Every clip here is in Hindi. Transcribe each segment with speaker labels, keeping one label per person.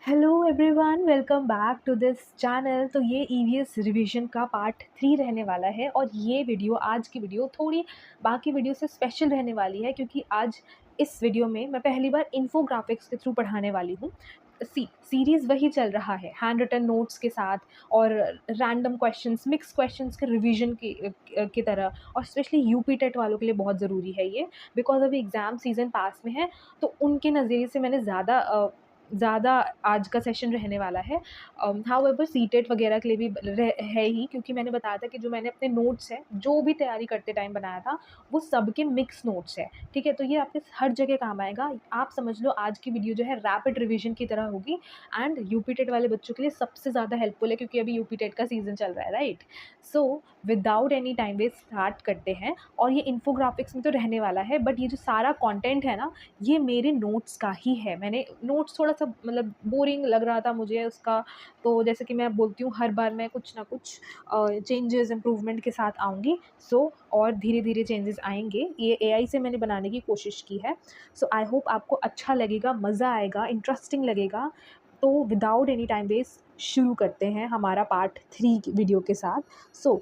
Speaker 1: Hello everyone, welcome back to this channel. तो ये ईवीएस रिवीजन का पार्ट 3 रहने वाला है और ये वीडियो, आज की वीडियो थोड़ी बाकी वीडियो से स्पेशल रहने वाली है क्योंकि आज इस वीडियो में मैं पहली बार इन्फोग्राफिक्स के थ्रू पढ़ाने वाली हूँ। सीरीज़ वही चल रहा है हैंड रिटन नोट्स के साथ और रैंडम क्वेश्चंस, मिक्स क्वेश्चंस के रिवीजन की तरह, और स्पेशली यूपी टेट वालों के लिए बहुत ज़रूरी है ये, बिकॉज अभी एग्ज़ाम सीज़न पास में है। तो उनके नज़रिए से मैंने ज़्यादा आज का सेशन रहने वाला है। हाउएवर सीटेट वगैरह के लिए भी है ही, क्योंकि मैंने बताया था कि जो मैंने अपने नोट्स हैं, जो भी तैयारी करते टाइम बनाया था, वो सबके मिक्स नोट्स हैं। ठीक है, तो ये आपके हर जगह काम आएगा। आप समझ लो आज की वीडियो जो है रैपिड रिवीजन की तरह होगी एंड यूपी टेट वाले बच्चों के लिए सबसे ज़्यादा हेल्पफुल है, क्योंकि अभी यूपी टेट का सीज़न चल रहा है, right. So without any time waste start करते हैं। और ये इन्फोग्राफिक्स में तो रहने वाला है, बट ये जो सारा कॉन्टेंट है ना, ये मेरे नोट्स का ही है। मैंने नोट्स थोड़ा सा मतलब बोरिंग लग रहा था मुझे उसका, तो जैसे कि मैं बोलती हूँ हर बार मैं कुछ ना कुछ चेंजेस इम्प्रूवमेंट के साथ आऊँगी। और धीरे धीरे चेंजेस आएंगे। ये एआई से मैंने बनाने की कोशिश की है। सो आई होप आपको अच्छा लगेगा, मज़ा आएगा, इंटरेस्टिंग लगेगा। तो विदाउट एनी टाइम वेस्ट शुरू करते हैं हमारा पार्ट 3 वीडियो के साथ। सो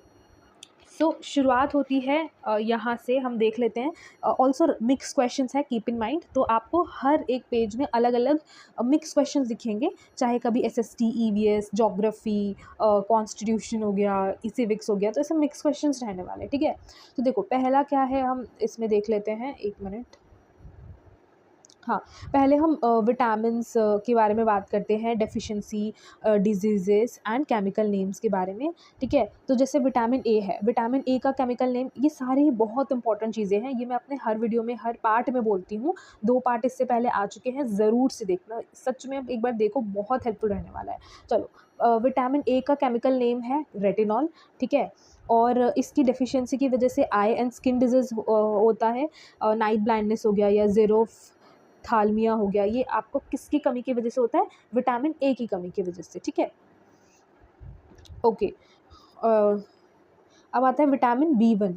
Speaker 1: शुरुआत होती है यहाँ से। हम देख लेते हैं। ऑल्सो मिक्स क्वेश्चंस है, कीप इन माइंड। तो आपको हर एक पेज में अलग अलग मिक्स क्वेश्चंस दिखेंगे, चाहे कभी एसएसटी, ईवीएस, ज्योग्राफी, कॉन्स्टिट्यूशन हो गया, सिविक्स हो गया, तो ऐसे मिक्स क्वेश्चंस रहने वाले। ठीक है, तो देखो पहला क्या है, हम इसमें देख लेते हैं। एक मिनट। हाँ, पहले हम विटामिन्स के बारे में बात करते हैं, deficiency, diseases and chemical names के बारे में। ठीक है, तो जैसे विटामिन ए है, विटामिन ए का केमिकल नेम, ये सारी बहुत इंपॉर्टेंट चीज़ें हैं। ये मैं अपने हर वीडियो में, हर पार्ट में बोलती हूँ। 2 पार्ट इससे पहले आ चुके हैं, ज़रूर से देखना। सच में एक बार देखो, बहुत हेल्पफुल रहने वाला है। चलो, विटामिन ए का केमिकल नेम है रेटिनॉल। ठीक है, और इसकी डेफिशिएंसी की वजह से आई एंड स्किन डिजीज़ होता है। नाइट ब्लाइंडनेस हो गया या थालमिया हो गया, ये आपको किसकी कमी की वजह से होता है? विटामिन ए की कमी की वजह से। ठीक है, ओके। अब आता है विटामिन बी 1,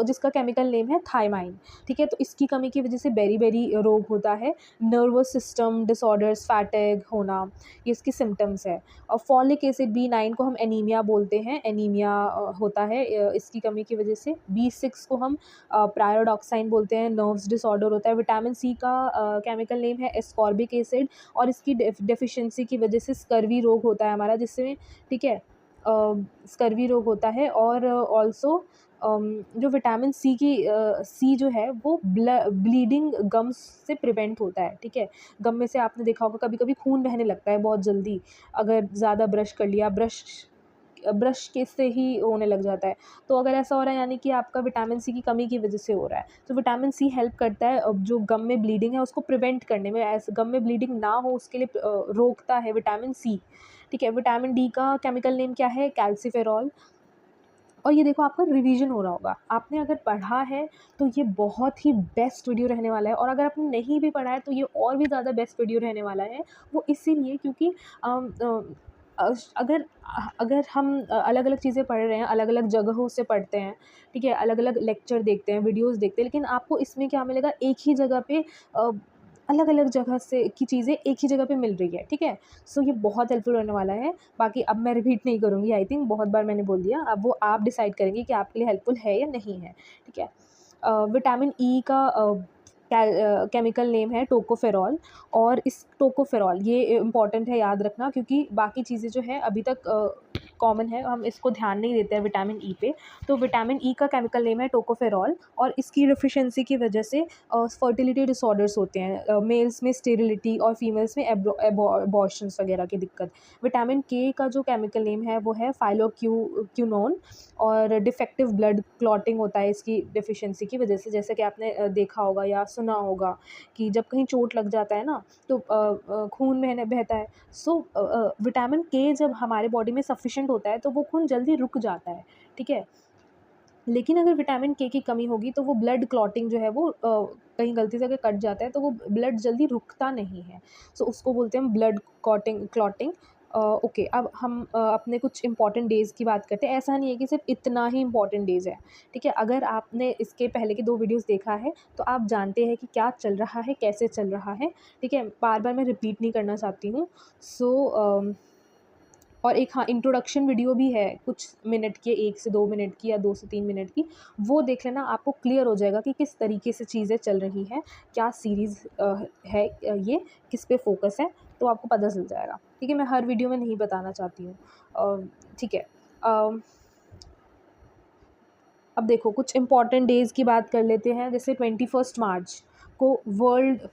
Speaker 1: जिसका केमिकल नेम है थायमाइन। ठीक है, तो इसकी कमी की वजह से बेरी रोग होता है, नर्वस सिस्टम डिसऑर्डर्स, फैटिग होना, ये इसकी सिम्टम्स है। और फॉलिक एसिड बी 9 को हम एनीमिया बोलते हैं, एनीमिया होता है इसकी कमी की वजह से। बी 6 को हम प्रायोडॉक्साइन बोलते हैं, नर्व्स डिसऑर्डर होता है। विटामिन सी का केमिकल नेम है एस्कॉर्बिक एसिड, और इसकी डेफिशिएंसी की वजह से स्कर्वी रोग होता है हमारा, जिसमें, ठीक है, स्कर्वी रोग होता है। और ऑल्सो जो विटामिन सी जो है वो ब्लीडिंग गम्स से प्रिवेंट होता है। ठीक है, गम में से आपने देखा होगा कभी कभी खून बहने लगता है बहुत जल्दी, अगर ज़्यादा ब्रश कर लिया, ब्रश के से ही होने लग जाता है। तो अगर ऐसा हो रहा है, यानी कि आपका विटामिन सी की कमी की वजह से हो रहा है। तो विटामिन सी हेल्प करता है जो गम में ब्लीडिंग है उसको प्रिवेंट करने में, ऐसे गम में ब्लीडिंग ना हो उसके लिए रोकता है विटामिन सी। ठीक है, विटामिन डी का केमिकल नेम क्या है? कैल्सिफेरॉल। और ये देखो, आपका रिवीजन हो रहा होगा, आपने अगर पढ़ा है तो ये बहुत ही बेस्ट वीडियो रहने वाला है, और अगर आपने नहीं भी पढ़ा है तो ये और भी ज़्यादा बेस्ट वीडियो रहने वाला है। वो इसीलिए क्योंकि अम, अगर अगर हम अलग अलग चीज़ें पढ़ रहे हैं, अलग अलग जगहों से पढ़ते हैं, ठीक है, अलग अलग लेक्चर देखते हैं, वीडियोस देखते हैं, लेकिन आपको इसमें क्या मिलेगा? एक ही जगह पे अलग अलग जगह से की चीज़ें एक ही जगह पे मिल रही है। ठीक है, सो ये बहुत हेल्पफुल होने वाला है। बाकी अब मैं रिपीट नहीं करूँगी, आई थिंक बहुत बार मैंने बोल दिया। अब वो आप डिसाइड करेंगे कि आपके लिए हेल्पफुल है या नहीं है। ठीक है, विटामिन ई का केमिकल नेम है टोकोफेरॉल। और इस टोकोफेरॉल, ये इम्पॉर्टेंट है याद रखना, क्योंकि बाकी चीज़ें जो है अभी तक कॉमन है, हम इसको ध्यान नहीं देते हैं विटामिन ई पे। तो विटामिन ई का केमिकल नेम है टोकोफेरॉल, और इसकी डिफिशिएंसी की वजह से फर्टिलिटी डिसऑर्डर्स होते हैं, मेल्स में स्टेरिलिटी और फीमेल्स में एबॉर्शंस वगैरह की दिक्कत। विटामिन के का जो केमिकल नेम है वो है फाइलोक्यूनोन, और डिफेक्टिव ब्लड क्लॉटिंग होता है इसकी डिफिशिएंसी की वजह से। जैसे कि आपने देखा होगा या सुना होगा कि जब कहीं चोट लग जाता है ना, तो खून बहता है। सो विटामिन के जब हमारे बॉडी में सफिशिएंट होता है तो वो खून जल्दी रुक जाता है। ठीक है, लेकिन अगर विटामिन के की कमी होगी तो वो ब्लड क्लॉटिंग जो है वो कहीं गलती से अगर कट जाता है तो वो ब्लड जल्दी रुकता नहीं है। सो उसको बोलते हैं हम ब्लड क्लॉटिंग। ओके, अब हम अपने कुछ इंपॉर्टेंट डेज़ की बात करते हैं। ऐसा नहीं है कि सिर्फ इतना ही इंपॉर्टेंट डेज़ है, ठीक है? अगर आपने इसके पहले के 2 वीडियोज़ देखा है, तो आप जानते हैं कि क्या चल रहा है, कैसे चल रहा है, ठीक है? बार-बार मैं रिपीट नहीं करना चाहती हूँ। और एक हाँ, इंट्रोडक्शन वीडियो भी है कुछ मिनट की, 1 से 2 मिनट की या 2 से 3 मिनट की। वो देख लेना, आपको क्लियर हो जाएगा कि किस तरीके से चीज़ें चल रही हैं, क्या सीरीज़ है, ये किस पे फ़ोकस है, तो आपको पता चल जाएगा, ठीक है? मैं हर वीडियो में नहीं बताना चाहती हूँ। ठीक है। अब देखो, कुछ इम्पॉर्टेंट डेज़ की बात कर लेते हैं। जैसे 21 मार्च को वर्ल्ड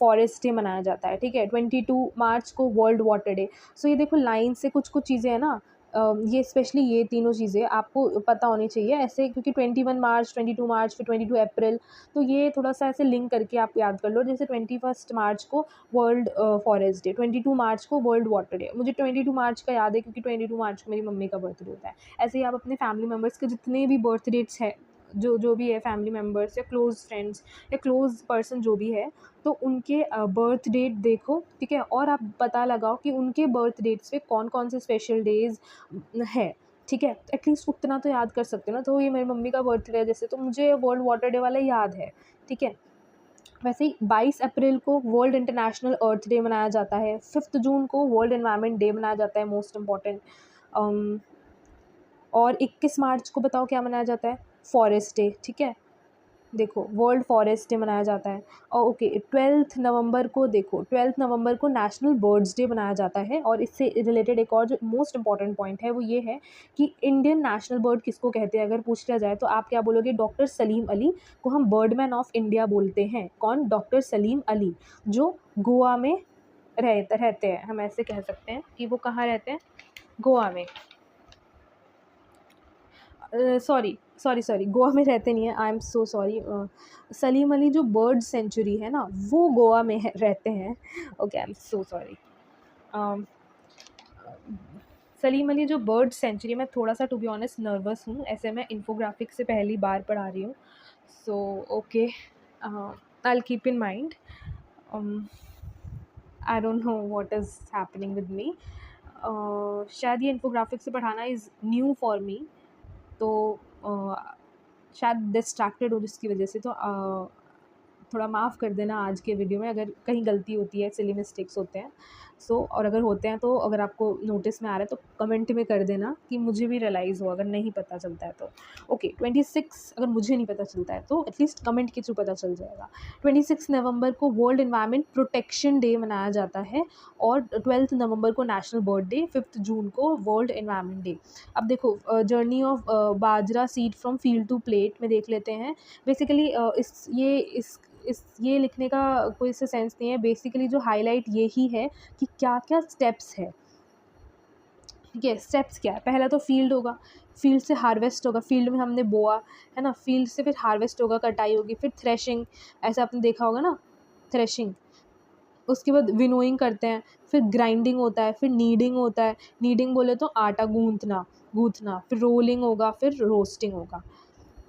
Speaker 1: फॉरेस्ट डे मनाया जाता है, ठीक है? 22 मार्च को वर्ल्ड वाटर डे। सो ये देखो, लाइन से कुछ-कुछ चीज़ें हैं ना, ये स्पेशली ये तीनों चीज़ें आपको पता होनी चाहिए ऐसे, क्योंकि 21 मार्च, 22 मार्च, फिर 22 अप्रैल, तो ये थोड़ा-सा ऐसे लिंक करके आप याद कर लो। जैसे 21 मार्च को वर्ल्ड फॉरेस्ट डे, 22 मार्च को वर्ल्ड वाटर डे। मुझे 22 मार्च का याद है क्योंकि 22 मार्च को मेरी मम्मी का बर्थडे होता है। ऐसे ही आप अपने फैमिली मेम्बर्स के जितने भी बर्थ डेट्स हैं, जो भी है फैमिली मेम्बर्स या क्लोज़ फ्रेंड्स या क्लोज़ पर्सन जो भी है, तो उनके बर्थ डेट देखो, ठीक है? और आप पता लगाओ कि उनके बर्थ डेट्स पे कौन-कौन से स्पेशल डेज़ है, ठीक है? एटलीस्ट उतना तो याद कर सकते हो ना। तो ये मेरी मम्मी का बर्थडे है जैसे, तो मुझे वर्ल्ड वाटर डे वाला याद है, ठीक है? वैसे ही 22 अप्रैल को वर्ल्ड इंटरनेशनल अर्थ डे मनाया जाता है। 5 जून को वर्ल्ड एनवायरनमेंट डे मनाया जाता है, मोस्ट इम्पॉर्टेंट। और 21 मार्च को बताओ क्या मनाया जाता है? फॉरेस्ट डे, ठीक है? देखो, वर्ल्ड फॉरेस्ट डे मनाया जाता है। और ओके, 12 नवंबर को देखो, 12 नवंबर को नेशनल बर्ड्स डे मनाया जाता है। और इससे रिलेटेड एक और जो मोस्ट इम्पॉर्टेंट पॉइंट है वो ये है कि इंडियन नेशनल बर्ड किसको कहते हैं, अगर पूछ लिया जाए तो आप क्या बोलोगे? डॉक्टर सलीम अली को हम बर्डमैन ऑफ इंडिया बोलते हैं। कौन? डॉक्टर सलीम अली, जो गोवा में रहते हैं। हम ऐसे कह सकते हैं कि वो कहाँ रहते हैं? गोवा में। सॉरी, गोवा में रहते नहीं हैं, I am so sorry. Salim Ali जो बर्ड सेंचुरी है ना, वो गोवा में रहते हैं। Okay, I am so sorry. Salim Ali जो बर्ड सेंचुरी, मैं थोड़ा सा टू बी ऑनेस्ट नर्वस हूँ, ऐसे मैं इन्फोग्राफिक से पहली बार पढ़ा रही हूँ। So okay, I will keep in mind. I don't know what is happening with me. शायद ये इन्फोग्राफिक से पढ़ाना इज़ न्यू फॉर मी, तो शायद डिस्ट्रैक्टेड हो जिसकी वजह से, तो थोड़ा माफ़ कर देना आज के वीडियो में अगर कहीं गलती होती है, सिली मिस्टेक्स होते हैं। और अगर होते हैं तो अगर आपको नोटिस में आ रहा है तो कमेंट में कर देना कि मुझे भी रियलाइज़ हो, अगर नहीं पता चलता है तो। ओके, 26 अगर मुझे नहीं पता चलता है तो एटलीस्ट कमेंट के थ्रू पता चल जाएगा। 26 नवंबर को वर्ल्ड एनवायरनमेंट प्रोटेक्शन डे मनाया जाता है। और 12 नवंबर को नेशनल बर्ड डे, 5 जून को वर्ल्ड एनवायरनमेंट डे। अब देखो, journey of bajra seed from field to plate में देख लेते हैं। बेसिकली ये लिखने का कोई इससे सेंस नहीं है। बेसिकली जो हाईलाइट यही है कि क्या-क्या स्टेप्स है, ठीक है? स्टेप्स क्या है? पहला तो फील्ड होगा, फील्ड से हार्वेस्ट होगा, फील्ड में हमने बोआ, है ना? फील्ड से फिर हार्वेस्ट होगा, कटाई होगी, फिर थ्रेशिंग, ऐसा आपने देखा होगा ना, थ्रेशिंग। उसके बाद विनोइंग करते हैं, फिर ग्राइंडिंग होता है, फिर नीडिंग होता है। नीडिंग बोले तो आटा गूँथना, फिर रोलिंग होगा, फिर रोस्टिंग होगा।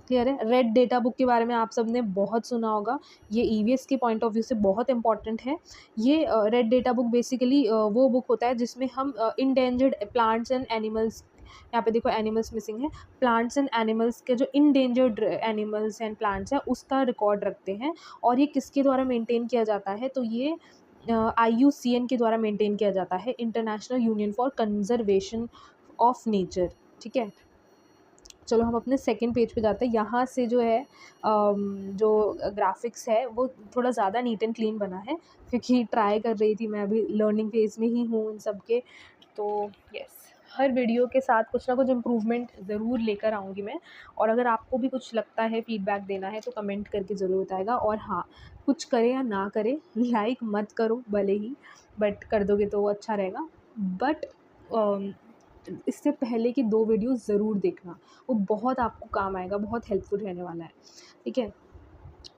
Speaker 1: क्लियर है? रेड डेटा बुक के बारे में आप सब ने बहुत सुना होगा। ये ईवीएस के पॉइंट ऑफ व्यू से बहुत इंपॉर्टेंट है। ये रेड डेटा बुक बेसिकली वो बुक होता है जिसमें हम इंडेंजर्ड प्लांट्स एंड एनिमल्स, यहाँ पे देखो एनिमल्स मिसिंग है, प्लांट्स एंड एनिमल्स के जो इंडेंजर्ड एनिमल्स एंड प्लांट्स हैं उसका रिकॉर्ड रखते हैं। और ये किसके द्वारा मेंटेन किया जाता है? तो ये IUCN के द्वारा मेंटेन किया जाता है, international union for conservation of nature, ठीक है? चलो हम अपने सेकंड पेज पे जाते हैं। यहाँ से जो है जो ग्राफिक्स है वो थोड़ा ज़्यादा नीट एंड क्लीन बना है, क्योंकि ट्राई कर रही थी, मैं अभी लर्निंग फेज़ में ही हूँ इन सब के। तो यस, हर वीडियो के साथ कुछ ना कुछ इम्प्रूवमेंट ज़रूर लेकर आऊँगी मैं। और अगर आपको भी कुछ लगता है, फीडबैक देना है, तो कमेंट करके ज़रूर बताएगा। और हाँ, कुछ करें या ना करें, लाइक मत करो भले ही, बट कर दोगे तो अच्छा रहेगा। बट इससे पहले की 2 वीडियो ज़रूर देखना, वो बहुत आपको काम आएगा, बहुत हेल्पफुल रहने वाला है, ठीक है?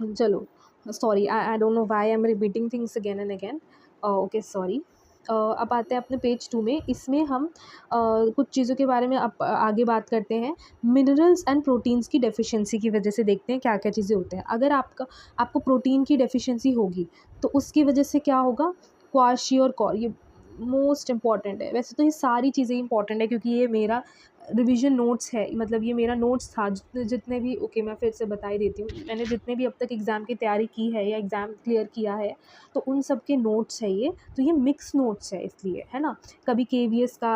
Speaker 1: चलो, sorry, I don't know why I am repeating things again and again. Okay, sorry. अब आते हैं अपने पेज 2 में। इसमें हम कुछ चीज़ों के बारे में आगे बात करते हैं। मिनरल्स एंड प्रोटीन्स की डेफिशिएंसी की वजह से देखते हैं क्या-क्या चीज़ें होते हैं। अगर आपको प्रोटीन की डेफिशिएंसी होगी तो उसकी वजह से क्या होगा? क्वाशियोर कॉल, ये मोस्ट इम्पॉर्टेंट है। वैसे तो ये सारी चीज़ें इंपॉर्टेंट है क्योंकि ये मेरा रिवीजन नोट्स है, मतलब ये मेरा नोट्स था जितने भी, ओके मैं फिर से बता ही देती हूँ, मैंने जितने भी अब तक एग्ज़ाम की तैयारी की है या एग्ज़ाम क्लियर किया है तो उन सब के नोट्स है ये। तो ये मिक्स नोट्स है इसलिए, है ना। कभी केवीएस का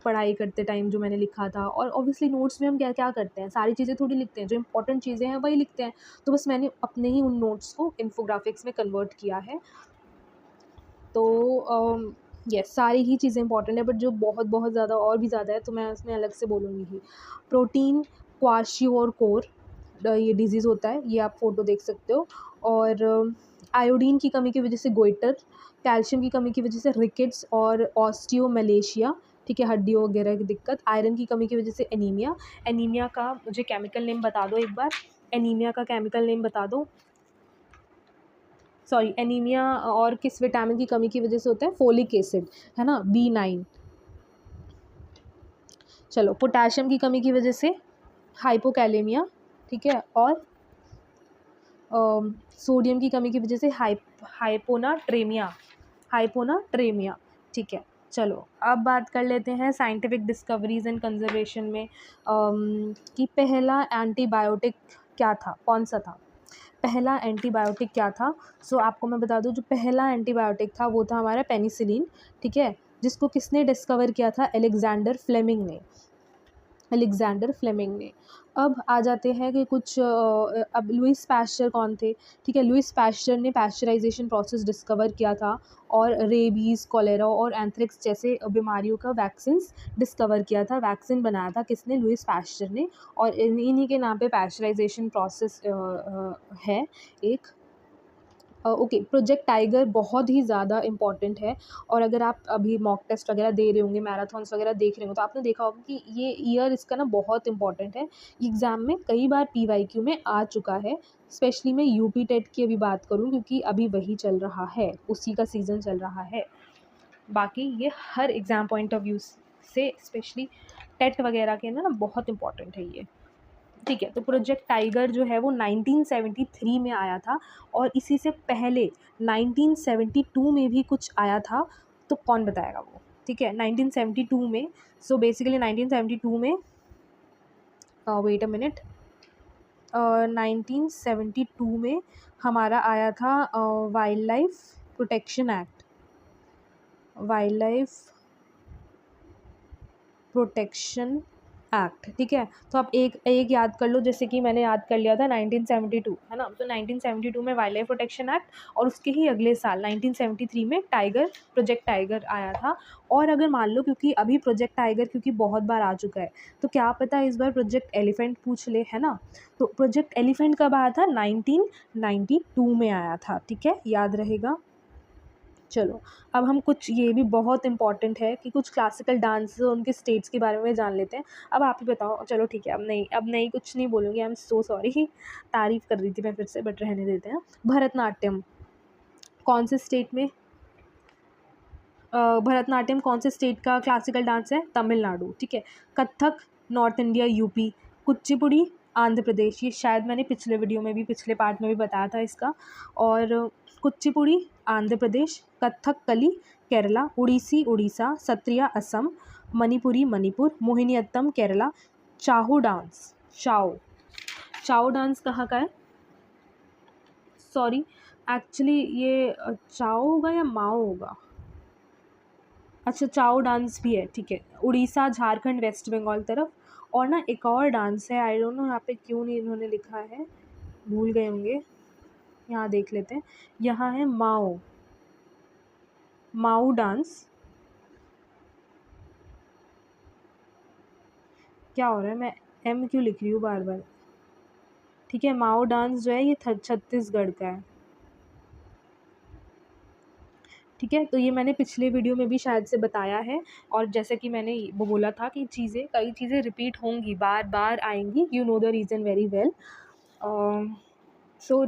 Speaker 1: पढ़ाई करते टाइम जो मैंने लिखा था, और ऑब्वियसली नोट्स में हम क्या क्या करते हैं, सारी चीज़ें थोड़ी लिखते हैं, जो इंपॉर्टेंट चीज़ें हैं वही लिखते हैं। तो बस मैंने अपने ही उन नोट्स को इन्फोग्राफिक्स में कन्वर्ट किया है। तो यस, सारी ही चीज़ें इंपॉर्टेंट है, बट जो बहुत बहुत ज़्यादा और भी ज़्यादा है तो मैं उसमें अलग से बोलूँगी ही। प्रोटीन क्वाशियोरकोर ये डिज़ीज़ होता है, ये आप फ़ोटो देख सकते हो। और आयोडीन की कमी की वजह से गोइटर, कैल्शियम की कमी की वजह से रिकेट्स और ऑस्टियोमैलेशिया, ठीक है, हड्डियों वगैरह की दिक्कत। आयरन की कमी की वजह से एनीमिया। एनीमिया का मुझे केमिकल नेम बता दो एक बार, एनीमिया का केमिकल नेम बता दो। सॉरी, एनीमिया और किस विटामिन की कमी की वजह से होता है, फोलिक एसिड, है ना, B9। चलो, पोटाशियम की कमी की वजह से हाइपोकैलेमिया, ठीक है, और सोडियम की कमी की वजह से हाइपोनाट्रेमिया, हाइपोनाट्रेमिया, ठीक है। चलो अब बात कर लेते हैं साइंटिफिक डिस्कवरीज एंड कंजर्वेशन में कि पहला एंटीबायोटिक क्या था, कौन सा था पहला एंटीबायोटिक क्या था। सो आपको मैं बता दूं, जो पहला एंटीबायोटिक था वो था हमारा पेनिसिलिन, ठीक है, जिसको किसने डिस्कवर किया था, अलेक्जेंडर फ्लेमिंग ने, अलेक्जेंडर फ्लेमिंग ने। अब आ जाते हैं कि कुछ अब लुइस पैस्चर कौन थे, ठीक है, लुइस पैस्चर ने पैस्चराइजेशन प्रोसेस डिस्कवर किया था, और रेबीज़, कोलेरा और एंथ्रेक्स जैसे बीमारियों का वैक्सीन्स डिस्कवर किया था, वैक्सीन बनाया था किसने, लुइस पैस्चर ने। और इन्हीं के नाम पे पैस्चराइजेशन प्रोसेस है एक। ओके, प्रोजेक्ट टाइगर बहुत ही ज़्यादा इम्पॉर्टेंट है। और अगर आप अभी मॉक टेस्ट वगैरह दे रहे होंगे, मैराथन्स वगैरह देख रहे होंगे, तो आपने देखा होगा कि ये ईयर इसका ना बहुत इंपॉर्टेंट है। एग्ज़ाम में कई बार PYQ में आ चुका है। स्पेशली मैं यूपी टेट की अभी बात करूँ क्योंकि अभी वही चल रहा है, उसी का सीज़न चल रहा है। बाकी ये हर एग्ज़ाम पॉइंट ऑफ व्यू से, स्पेशली टेट वगैरह के ना बहुत इंपॉर्टेंट है ये, ठीक है। तो प्रोजेक्ट टाइगर जो है वो 1973 में आया था, और इसी से पहले 1972 में भी कुछ आया था। तो कौन बताएगा वो, ठीक है, 1972 में। सो बेसिकली 1972 में, वेट अ मिनट, 1972 में हमारा आया था wild life protection act, wild life protection act, ठीक है। तो आप एक एक याद कर लो, जैसे कि मैंने याद कर लिया था 1972, है ना। तो 1972 में वाइल्ड लाइफ प्रोटेक्शन एक्ट, और उसके ही अगले साल 1973 में टाइगर, प्रोजेक्ट टाइगर आया था। और अगर मान लो, क्योंकि अभी प्रोजेक्ट टाइगर क्योंकि बहुत बार आ चुका है, तो क्या पता इस बार प्रोजेक्ट एलिफेंट पूछ ले, है ना। तो प्रोजेक्ट एलिफेंट कब आया था, 1992 में आया था, ठीक है, याद रहेगा। चलो, अब हम कुछ, ये भी बहुत इंपॉर्टेंट है कि कुछ क्लासिकल डांस उनके स्टेट्स के बारे में जान लेते हैं। अब आप ही बताओ, चलो ठीक है, अब नहीं कुछ नहीं बोलूँगी, आई एम सो सॉरी, तारीफ़ कर रही थी मैं फिर से, बट रहने देते हैं। भरतनाट्यम कौन से स्टेट में, भरतनाट्यम कौन से स्टेट का क्लासिकल डांस है, तमिलनाडु, ठीक है। Kathak north India, UP. Kuchipudi Andhra Pradesh, ये शायद मैंने पिछले वीडियो में भी, पिछले पार्ट में भी बताया था इसका। और कुचिपुड़ी आंध्र प्रदेश, कथकली केरला, उड़ीसी उड़ीसा, सत्रिया असम, मणिपुरी मणिपुर, मोहिनीअट्टम केरला। चाहू डांस, चाओ, चाओ डांस कहाँ का है, सॉरी, एक्चुअली ये चाओ होगा या माओ होगा, अच्छा चाओ डांस भी है, ठीक है, उड़ीसा, झारखंड, वेस्ट बंगाल तरफ। और ना एक और डांस है, आई डोंट नो यहाँ पे क्यों नहीं इन्होंने लिखा है, भूल गए होंगे, यहाँ देख लेते हैं। यहाँ है माओ, माओ डांस, क्या हो रहा है, मैं एम क्यों लिख रही हूँ बार बार, ठीक है। माओ डांस जो है ये छत्तीसगढ़ का है, ठीक है। तो ये मैंने पिछले वीडियो में भी शायद से बताया है, और जैसे कि मैंने वो बोला था कि कई चीज़ें रिपीट होंगी, बार बार आएंगी, you know the reason very well. So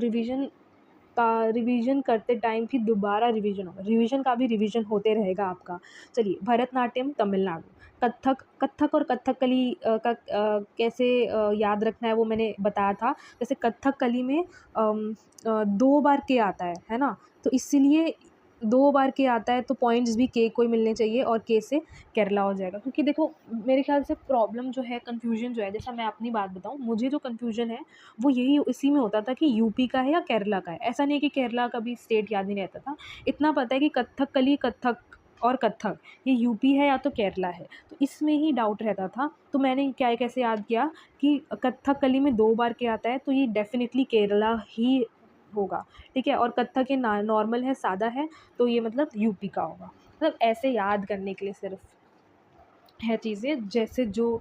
Speaker 1: revision करते टाइम फिर दोबारा रिवीजन होगा, रिवीजन का भी रिवीजन होते रहेगा आपका। चलिए, भरतनाट्यम तमिलनाडु, कथक और कथकली कैसे याद रखना है वो मैंने बताया था। जैसे कथकली में 2 बार के आता है ना, तो इसीलिए 2 बार के आता है तो पॉइंट्स भी के को ही मिलने चाहिए और के से केरला हो जाएगा। क्योंकि देखो मेरे ख़्याल से प्रॉब्लम जो है, कन्फ्यूजन जो है, जैसा मैं अपनी बात बताऊँ, मुझे जो कन्फ्यूजन है वो यही इसी में होता था कि यूपी का है या केरला का है। ऐसा नहीं है कि केरला का भी स्टेट याद नहीं रहता था। इतना पता है कि कथकली, कथक और कथक ये यूपी है या तो केरला है, तो इसमें ही डाउट रहता था। तो मैंने क्या कैसे याद किया कि कथकली में 2 बार के आता है तो ये डेफ़िनेटली केरला ही होगा, ठीक है? और कत्थक ये ना नॉर्मल है, सादा है, तो ये मतलब यूपी का होगा। मतलब ऐसे याद करने के लिए सिर्फ़ है चीज़ें, जैसे जो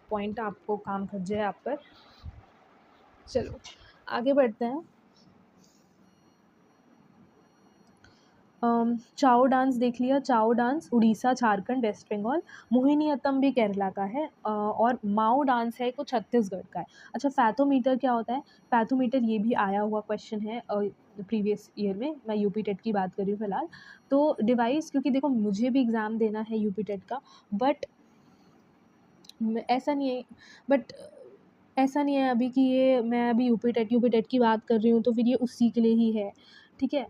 Speaker 1: पॉइंट आपको काम कर जाए आप पर। चलो आगे बढ़ते हैं। चाओ डांस देख लिया। चाओ डांस उड़ीसा, झारखंड, वेस्ट बंगाल। मोहिनीअट्टम भी केरला का है और माओ डांस है को छत्तीसगढ़ का है। अच्छा, फैथोमीटर क्या होता है? फैथोमीटर ये भी आया हुआ क्वेश्चन है प्रीवियस ईयर में। मैं यूपी टेट की बात कर रही हूँ फ़िलहाल। तो डिवाइस, क्योंकि देखो मुझे भी एग्ज़ाम देना है यूपी टेट का, बट ऐसा नहीं है, बट ऐसा नहीं है अभी कि ये मैं अभी यूपी टेट की बात कर रही हूँ तो फिर ये उसी के लिए ही है, ठीक है?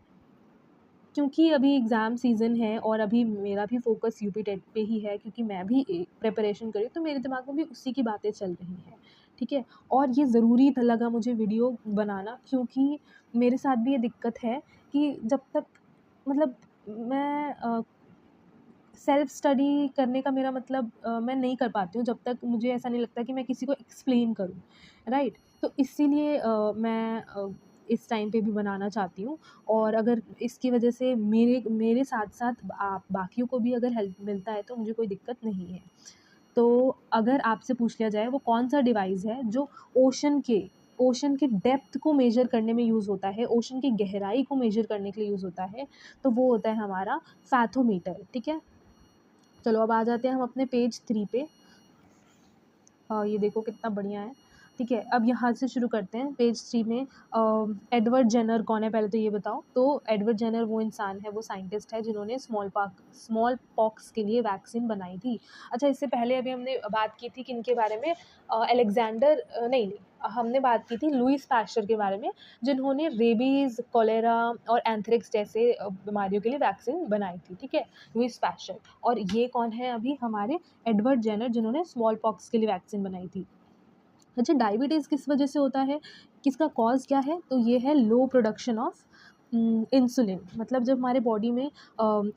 Speaker 1: क्योंकि अभी एग्ज़ाम सीज़न है और अभी मेरा भी फ़ोकस यूपी टेट पे ही है, क्योंकि मैं भी प्रिपरेशन कर रही हूँ, तो मेरे दिमाग में भी उसी की बातें चल रही हैं, ठीक है? और ये ज़रूरी लगा मुझे वीडियो बनाना, क्योंकि मेरे साथ भी ये दिक्कत है कि जब तक मतलब मैं सेल्फ स्टडी करने का मेरा मतलब मैं नहीं कर पाती हूँ जब तक मुझे ऐसा नहीं लगता कि मैं किसी को एक्सप्लेन करूँ, राइट? तो इसीलिए मैं इस टाइम पे भी बनाना चाहती हूँ। और अगर इसकी वजह से मेरे मेरे साथ-साथ आप बाकियों को भी अगर हेल्प मिलता है तो मुझे कोई दिक्कत नहीं है। तो अगर आपसे पूछ लिया जाए वो कौन-सा डिवाइस है जो ओशन के डेप्थ को मेज़र करने में यूज़ होता है, ओशन की गहराई को मेज़र करने के लिए यूज़ होता है, तो वो होता है हमारा फैथोमीटर, ठीक है? चलो अब आ जाते हैं हम अपने पेज 3 पे। ये देखो कितना बढ़िया है, ठीक है? अब यहाँ से शुरू करते हैं पेज 3 में। एडवर्ड जेनर कौन है पहले तो ये बताओ? तो एडवर्ड जेनर वो इंसान है, वो साइंटिस्ट है जिन्होंने स्मॉल पॉक्स के लिए वैक्सीन बनाई थी। अच्छा, इससे पहले अभी हमने बात की थी किनके बारे में? नहीं, हमने बात की थी लुईस पाश्चर के बारे में, जिन्होंने रेबीज़, कॉलेरा और एंथ्रेक्स जैसे बीमारियों के लिए वैक्सीन बनाई थी, ठीक है? Louis Pasteur. और ये कौन है अभी? हमारे एडवर्ड जेनर, जिन्होंने स्मॉल पॉक्स के लिए वैक्सीन बनाई थी। अच्छा, डायबिटीज़ किस वजह से होता है? किसका कॉज़ क्या है? तो ये है लो प्रोडक्शन ऑफ इंसुलिन। मतलब जब हमारे बॉडी में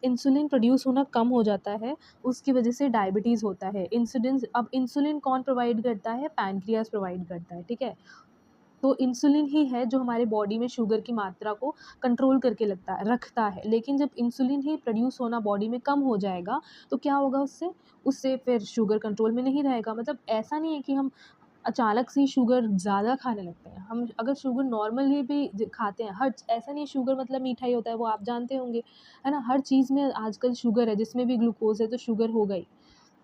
Speaker 1: इंसुलिन प्रोड्यूस होना कम हो जाता है, उसकी वजह से डायबिटीज़ होता है। इंसुलिन कौन प्रोवाइड करता है? पैनक्रियाज़ प्रोवाइड करता है, ठीक है? तो इंसुलिन ही है जो हमारे बॉडी में शुगर की मात्रा को कंट्रोल करके रखता है। लेकिन जब इंसुलिन ही प्रोड्यूस होना बॉडी में कम हो जाएगा, तो क्या होगा उससे? उससे फिर शुगर कंट्रोल में नहीं रहेगा। मतलब ऐसा नहीं है कि हम अचानक से ही शुगर ज़्यादा खाने लगते हैं। हम अगर शुगर नॉर्मली भी खाते हैं, हर ऐसा नहीं है शुगर मतलब मीठा ही होता है, वो आप जानते होंगे, है ना? हर चीज़ में आजकल शुगर है, जिसमें भी ग्लूकोज़ है तो शुगर होगा ही।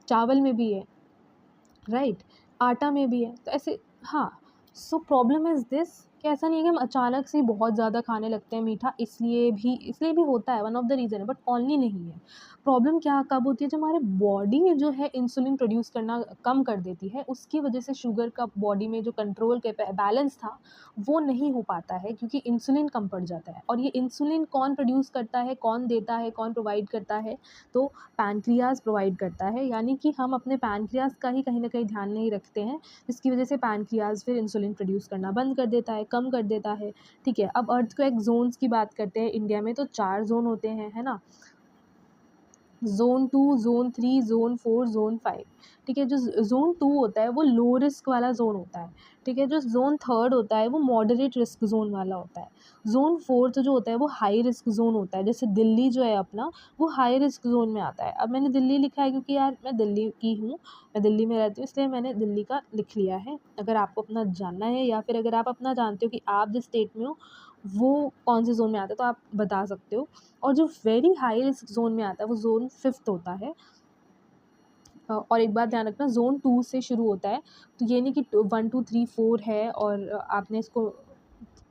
Speaker 1: चावल में भी है, राइट? आटा में भी है, तो ऐसे। हाँ, सो प्रॉब्लम इज़ दिस कि ऐसा नहीं है कि हम अचानक से ही बहुत ज़्यादा खाने लगते हैं मीठा, इसलिए भी होता है, वन ऑफ द रीज़न है, बट ओनली नहीं है। प्रॉब्लम क्या कब होती है? जब हमारे बॉडी जो है इंसुलिन प्रोड्यूस करना कम कर देती है, उसकी वजह से शुगर का बॉडी में जो कंट्रोल के बैलेंस था, वो नहीं हो पाता है, क्योंकि इंसुलिन कम पड़ जाता है। और ये इंसुलिन कौन प्रोड्यूस करता है, कौन देता है, कौन प्रोवाइड करता है? तो पैनक्रियाज़ प्रोवाइड करता है। यानी कि हम अपने पैनक्रियाज़ का ही कहीं न कहीं ध्यान नहीं रखते हैं, जिसकी वजह से पैनक्रियाज़ फिर इंसुलिन प्रोड्यूस करना बंद कर देता है, कम कर देता है, ठीक है? अब अर्थक्वेक ज़ोन्स की बात करते हैं इंडिया में, तो 4 ज़ोन होते हैं, है ना? ज़ोन 2, ज़ोन 3, ज़ोन 4, ज़ोन 5, ठीक है? जो ज़ोन 2 होता है वो लो रिस्क वाला ज़ोन होता है, ठीक है? जो ज़ोन 3 होता है वो मॉडरेट रिस्क ज़ोन वाला होता है। ज़ोन 4 जो होता है वो हाई रिस्क ज़ोन होता है, जैसे दिल्ली जो है अपना, वो हाई रिस्क ज़ोन में आता है। अब मैंने दिल्ली लिखा है क्योंकि यार मैं दिल्ली की हूँ, मैं दिल्ली में रहती हूँ, इसलिए मैंने दिल्ली का लिख लिया है। अगर आपको अपना जानना है या फिर अगर आप अपना जानते हो कि आप जिस स्टेट में हो, वो कौन से ज़ोन में आता है, तो आप बता सकते हो। और जो वेरी हाई रिस्क ज़ोन में आता है वो ज़ोन 5th होता है। और एक बात ध्यान रखना, ज़ोन 2 से शुरू होता है, तो ये नहीं कि 1, 2, 3, 4 है और आपने इसको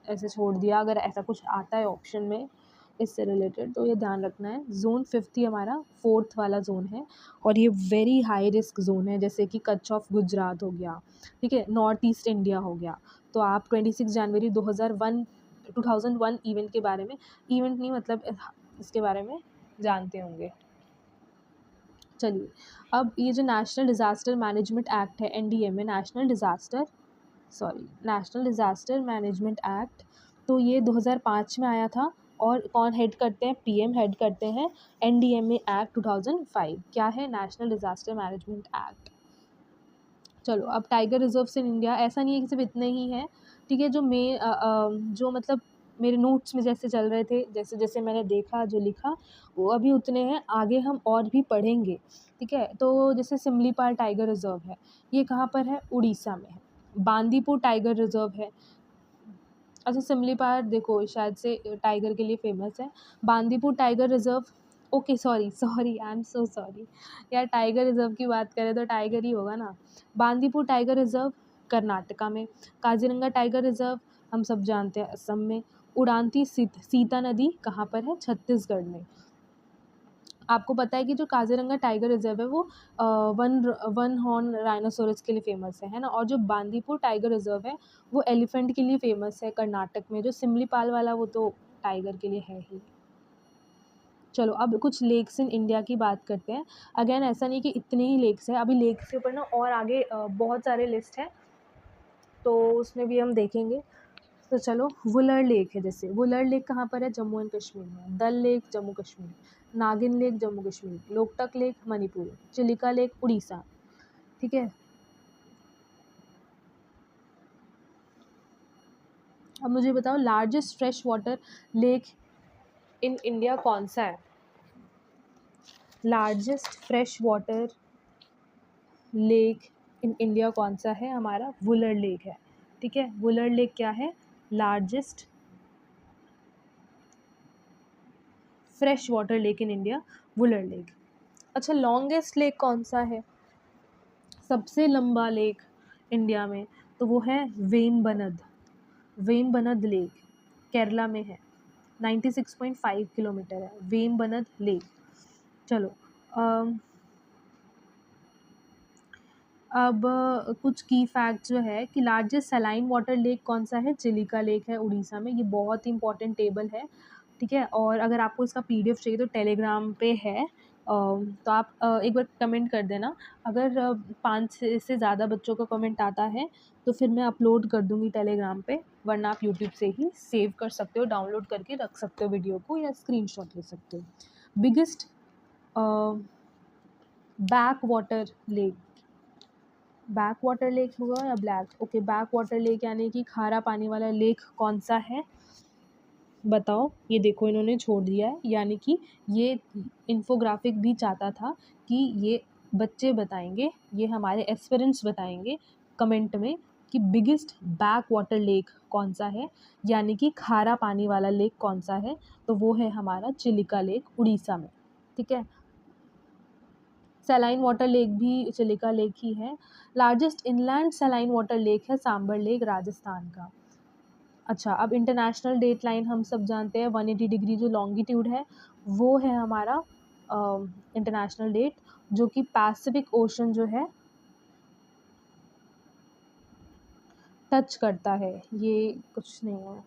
Speaker 1: ऐसे छोड़ दिया। अगर ऐसा कुछ आता है ऑप्शन में इससे रिलेटेड तो ये ध्यान रखना है। ज़ोन 5th ही हमारा 4th वाला ज़ोन है और ये वेरी हाई रिस्क ज़ोन है, जैसे कि कच्छ ऑफ गुजरात हो गया, ठीक है? नॉर्थ ईस्ट इंडिया हो गया। तो आप 26 जनवरी 2001 इवेंट के बारे में, इवेंट नहीं मतलब इसके बारे में जानते होंगे। चलिए, अब ये जो नेशनल डिज़ास्टर मैनेजमेंट एक्ट है, NDMA, national disaster management act, तो ये 2005 में आया था। और कौन हेड करते हैं? PM हेड करते हैं। NDMA एक्ट 2005 क्या है? National disaster management act. चलो, अब टाइगर रिजर्व्स इन इंडिया, ऐसा नहीं है कि सिर्फ इतने ही हैं, ठीक है। जो मतलब मेरे नोट्स में जैसे चल रहे थे, जैसे जैसे मैंने देखा, जो लिखा, वो अभी उतने हैं, आगे हम और भी पढ़ेंगे, ठीक है। तो जैसे सिमलीपाल टाइगर रिजर्व है, ये कहाँ पर है? उड़ीसा में है। बांदीपुर टाइगर रिजर्व है। अच्छा, सिमलीपाल देखो शायद से टाइगर के लिए फेमस है। Bandipur tiger reserve, okay, sorry sorry, I am so sorry यार, टाइगर रिजर्व की बात करें तो टाइगर ही होगा ना। बांदीपुर टाइगर रिजर्व कर्नाटका में। काजीरंगा टाइगर रिजर्व हम सब जानते हैं असम में। उड़ानती सीता नदी कहाँ पर है? छत्तीसगढ़ में। आपको पता है कि जो काजीरंगा टाइगर रिजर्व है वो वन हॉर्न राइनोसोरस के लिए फेमस है ना। और जो बांदीपुर टाइगर रिजर्व है वो एलिफेंट के लिए फेमस है कर्नाटक में। जो सिमलीपाल वाला वो तो टाइगर के लिए है ही। चलो, अब कुछ लेक्स इन इंडिया की बात करते हैं। अगेन ऐसा नहीं कि इतने ही लेक्स हैं, अभी लेक्स के ऊपर ना और आगे बहुत सारे लिस्ट हैं, तो उसमें भी हम देखेंगे। तो चलो, वुलर लेक है, जैसे वुलर लेक कहाँ पर है? जम्मू एंड कश्मीर में। दल लेक जम्मू कश्मीर। नागिन lake Jammu Kashmir. Loktak lake Manipur. Chilika lake Orissa, ठीक है। अब मुझे बताओ, largest fresh water lake in India कौन सा है? Largest fresh water lake in India कौन सा है? हमारा वुलर लेक है, ठीक है। वुलर लेक क्या है? Largest fresh water lake in India, Wular lake. अच्छा, लॉन्गेस्ट लेक कौन सा है? सबसे लंबा लेक इंडिया में, तो वो है वेम्बनद। वेम्बनद लेक केरला में है। 96.5 किलोमीटर है वेम्बनद लेक। चलो, अब कुछ की फैक्ट जो है कि लार्जेस्ट सलाइन वाटर लेक कौन सा है? चिलिका लेक है उड़ीसा में। ये बहुत ही इंपॉर्टेंट टेबल है, ठीक है। और अगर आपको इसका PDF चाहिए तो टेलीग्राम पे है, तो आप एक बार कमेंट कर देना। अगर 5 से ज़्यादा बच्चों का कमेंट आता है तो फिर मैं अपलोड कर दूँगी टेलीग्राम पे, वरना आप यूट्यूब से ही सेव कर सकते हो, डाउनलोड करके रख सकते हो वीडियो को, या स्क्रीनशॉट ले सकते हो। Biggest back water lake, back water lake होगा या black? Okay, back water lake यानी कि खारा पानी वाला लेक कौन सा है? बताओ। ये देखो, इन्होंने छोड़ दिया है, यानी कि ये इन्फोग्राफिक भी चाहता था कि ये बच्चे बताएंगे, ये हमारे एस्पिरेंट्स बताएंगे कमेंट में कि बिगेस्ट बैक वाटर लेक कौन सा है, यानी कि खारा पानी वाला लेक कौन सा है। तो वो है हमारा चिलिका लेक उड़ीसा में, ठीक है। सैलाइन वाटर लेक भी चिलिका लेक ही है। Largest inland saline water lake है सांबर लेक राजस्थान का। अच्छा, अब इंटरनेशनल डेट लाइन हम सब जानते हैं 180 डिग्री जो लॉन्गिट्यूड है, वो है हमारा इंटरनेशनल डेट, जो कि पैसिफिक ओशन जो है टच करता है। ये कुछ नहीं है,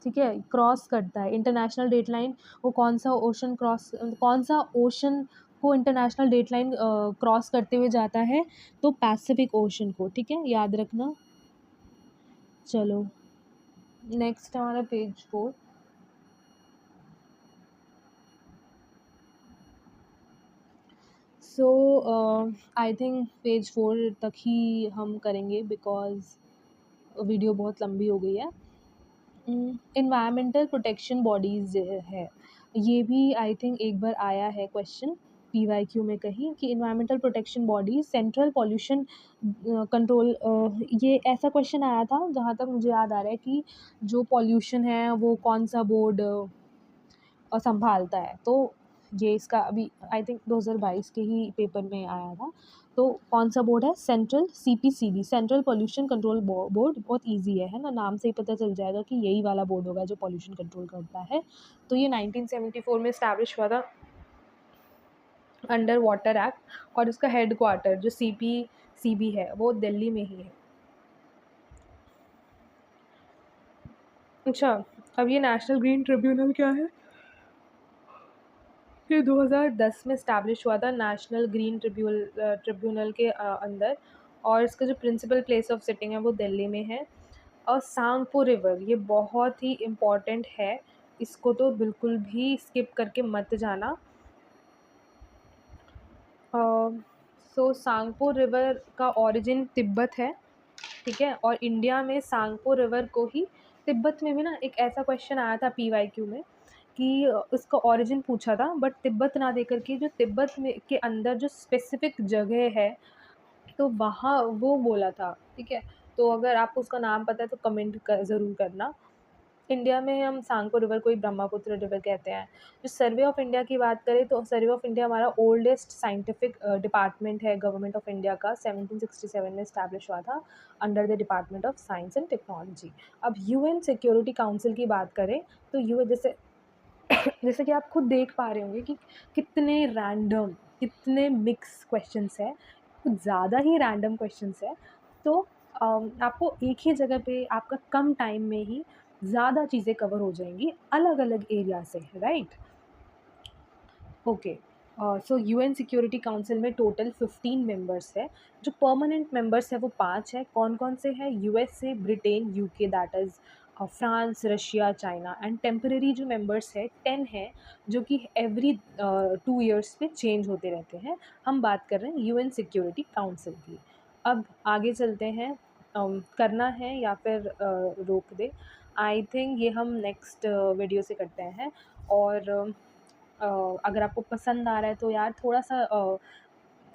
Speaker 1: ठीक है, क्रॉस करता है इंटरनेशनल डेट लाइन। वो कौन सा ओशन को इंटरनेशनल डेट लाइन क्रॉस करते हुए जाता है? तो पैसिफिक ओशन को, ठीक है, याद रखना। चलो, नेक्स्ट हमारा page 4। So I think page 4 तक ही हम करेंगे, बिकॉज़ वीडियो बहुत लंबी हो गई है। इन्वायरमेंटल प्रोटेक्शन बॉडीज़ है, ये भी आई थिंक एक बार आया है क्वेश्चन PYQ में कहीं, कि environmental protection body central pollution control, ये ऐसा क्वेश्चन आया था जहाँ तक मुझे याद आ रहा है कि जो पॉल्यूशन है वो कौन सा बोर्ड संभालता है। तो ये इसका अभी आई थिंक 2022 के ही पेपर में आया था। तो कौन सा बोर्ड है? Central CPCB, central pollution control board. बहुत इजी है ना, नाम से ही पता चल जाएगा कि यही वाला बोर्ड होगा जो पॉल्यूशन कंट्रोल करता है। तो ये 1974 में इस्टेब्लिश हुआ था अंडर वाटर एक्ट, और इसका हेड क्वार्टर जो CPCB है वो दिल्ली में ही है। अच्छा, अब ये नेशनल ग्रीन ट्रिब्यूनल क्या है? ये 2010 में इस्टेब्लिश हुआ था नेशनल ग्रीन ट्रिब्यूनल के अंदर, और इसका जो प्रिंसिपल प्लेस ऑफ सिटिंग है वो दिल्ली में है। और सांगपो रिवर ये बहुत ही इम्पॉर्टेंट है, इसको तो बिल्कुल भी स्किप करके मत जाना। सो सांगपो रिवर का ओरिजिन तिब्बत है, ठीक है, और इंडिया में सांगपो रिवर को ही, तिब्बत में भी ना एक ऐसा क्वेश्चन आया था PYQ में कि उसका ओरिजिन पूछा था, बट तिब्बत ना देकर के जो तिब्बत में के अंदर जो स्पेसिफिक जगह है तो वहाँ वो बोला था, ठीक है। तो अगर आपको उसका नाम पता है तो कमेंट ज़रूर करना। इंडिया में हम सांगपो रिवर को ही ब्रह्मपुत्र रिवर कहते हैं। जो सर्वे ऑफ इंडिया की बात करें तो सर्वे ऑफ इंडिया हमारा ओल्डेस्ट साइंटिफिक डिपार्टमेंट है गवर्नमेंट ऑफ इंडिया का, 1767 में इस्टेब्लिश हुआ था under the department of science and technology. अब UN सिक्योरिटी काउंसिल की बात करें तो यू जैसे जैसे कि आप खुद देख पा रहे होंगे कि कितने रैंडम, कितने मिक्स क्वेश्चंस हैं, कुछ ज़्यादा ही रैंडम क्वेश्चंस हैं। तो आपको एक ही जगह पे आपका कम टाइम में ही ज़्यादा चीज़ें कवर हो जाएंगी अलग अलग एरिया से, राइट। ओके। सो UN सिक्योरिटी काउंसिल में टोटल 15 मेंबर्स है। जो परमानेंट मेंबर्स है वो 5 है। कौन कौन से हैं? USA, Britain, UK, that is France, Russia, China. And temporary जो मेंबर्स है 10 हैं, जो कि एवरी 2 ईयर्स पे चेंज होते रहते हैं। हम बात कर रहे हैं UN सिक्योरिटी काउंसिल की। अब आगे चलते हैं। करना है या फिर रोक दे? आई थिंक ये हम नेक्स्ट वीडियो से करते हैं। और अगर आपको पसंद आ रहा है तो यार थोड़ा-सा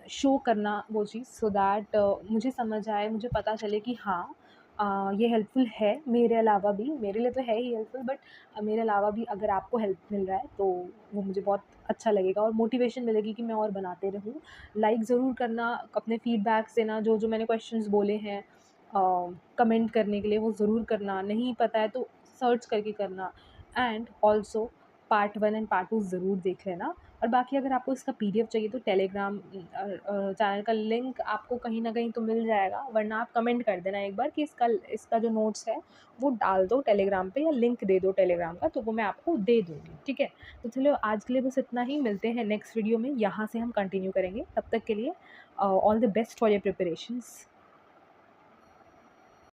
Speaker 1: शो करना वो चीज़, सो दैट मुझे समझ आए, मुझे पता चले कि हाँ ये हेल्पफुल है। मेरे अलावा भी, मेरे लिए तो है ही हेल्पफुल, बट मेरे अलावा भी अगर आपको हेल्प मिल रहा है तो वो मुझे बहुत अच्छा लगेगा और मोटिवेशन मिलेगी कि मैं और बनाते रहूँ। लाइक ज़रूर करना, अपने फीडबैक्स देना, जो मैंने क्वेश्चंस बोले हैं कमेंट करने के लिए वो ज़रूर करना। नहीं पता है तो सर्च करके करना। And also part 1 and part 2 ज़रूर देख लेना। और बाकी अगर आपको इसका PDF चाहिए तो टेलीग्राम चैनल का लिंक आपको कहीं न कहीं तो मिल जाएगा, वरना आप कमेंट कर देना एक बार कि इसका जो नोट्स है वो डाल दो टेलीग्राम पे, या लिंक दे दो टेलीग्राम का, तो वो मैं आपको दे दूँगी, ठीक है। तो चलो आज के लिए बस इतना ही, मिलते हैं नेक्स्ट वीडियो में, यहाँ से हम कंटिन्यू करेंगे। तब तक के लिए all the best for your preparations.